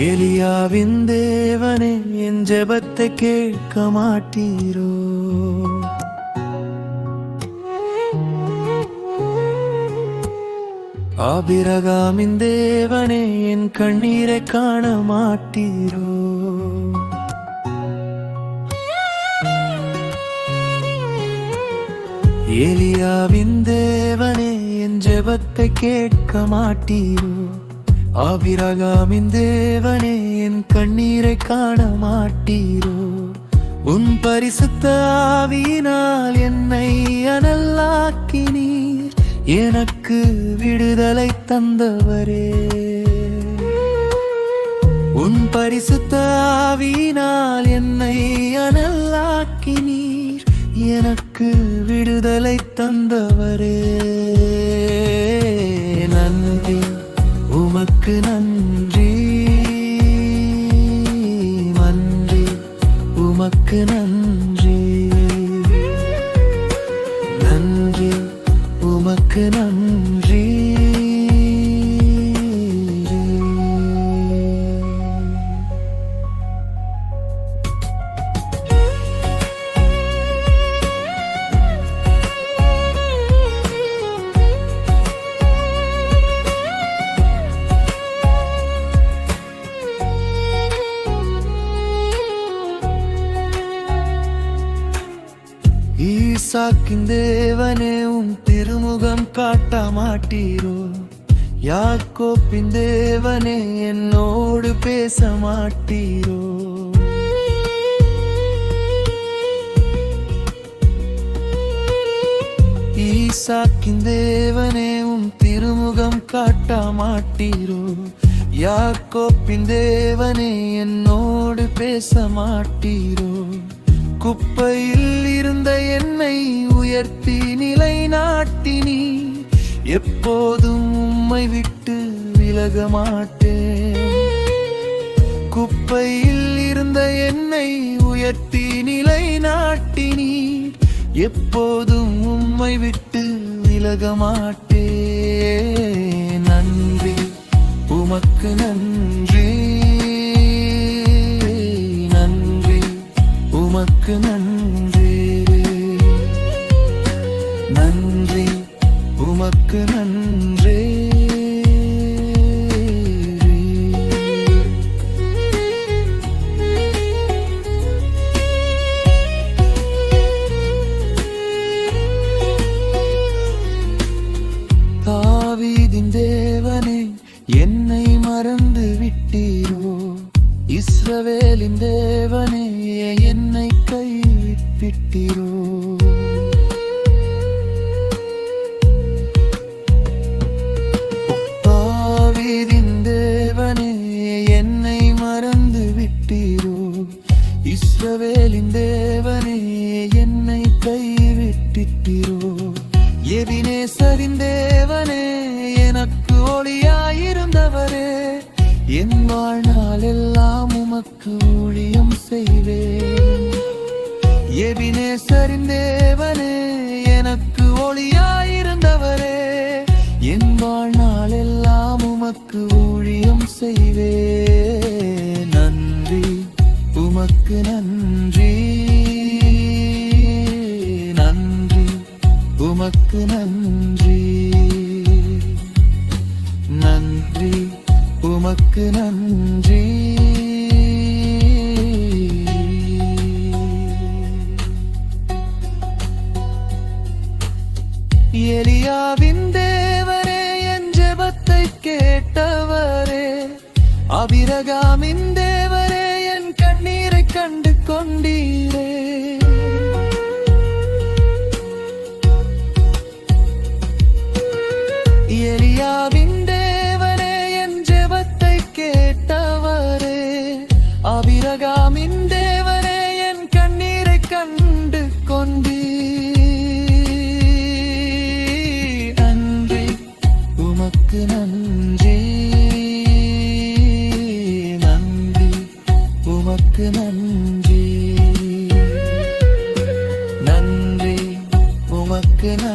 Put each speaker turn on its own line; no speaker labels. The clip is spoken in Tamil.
எலியாவின் தேவனே என் ஜெபத்தை கேட்க மாட்டீரோ? ஆபிரகாமின் தேவனே என் கண்ணீரை காண மாட்டீரோ? எலியாவின் தேவனே என் ஜெபத்தை கேட்க மாட்டீரோ? ஆபிரகாமின் தேவனே என் கண்ணீரை காண மாட்டீரோ? உன் பரிசுத்த ஆவியினால் என்னை அனலாக்கினீர், எனக்கு விடுதலை தந்தவரே. உன் பரிசுத்த ஆவியினால் என்னை அனலாக்கினீர், எனக்கு விடுதலை தந்தவரே. நன்றி உமக்கு நன்றி, நன்றி உமக்கு நன்றி, நன்றி உமக்கு நன்றி. ஈசாக்கின் தேவனே உம் திருமுகம் காட்ட மாட்டீரோ? யாக்கோப்பின் தேவனே என்னோடு பேச மாட்டீரோ? ஈசாக்கின் தேவனே உம் திருமுகம் காட்ட மாட்டீரோ? யாக்கோப்பின் தேவனே என்னோடு பேச மாட்டீரோ? குப்பையில் இருந்த என்னை உயர்த்தி நிலை நாட்டினி, எப்போதும் உம்மை விட்டு விலக மாட்டேன். குப்பையில் இருந்த என்னை உயர்த்தி நிலை நாட்டினி, எப்போதும் உம்மை விட்டு விலக மாட்டேன். நன்றி உமக்கு நன்றி, உமக்கு நன்றி, நன்றி உமக்கு நன்றி. தாவீதின் தேவனே என்னை மறந்து விட்டீரோ? இஸ்ரவேலின் தேவனே என்னை கைவிட்டீரோ? தாவீதின் தேவனே என்னை மறந்து விட்டீரோ? இஸ்ரவேலின் தேவனே என்னை கைவிட்டீரோ? எபினேசரின் தேவனே எனக்கு ஒளியாயிருந்தவரே, என் வாழ்நாள் எல்லாம் உமக்கு ஊழியம் செய்வேன். எபினேசரின் தேவனே எனக்கு ஒளியாயிருந்தவரே, என் வாழ்நாள் எல்லாம் உமக்கு ஊழியம் செய்வேன். நன்றி உமக்கு நன்றி, நன்றி உமக்கு நன்றி, நன்றி உமக்கு நன்றி. எலியாவின் தேவனே என் ஜெபத்தை கேட்டவரே, ஆபிரகாமின் தேவனே என் கண்ணீரை கண்டு கொண்டீரே. எலியாவின் தேவனே என் ஜெபத்தை கேட்டவரே, ஆபிரகாமின் தேவனே என் கண்ணீரை கண்டு கொண்டீர். நன்றி உமக்கு நன்றி, நன்றி உமக்கு நன்றி, நன்றி உமக்கு நன்றி.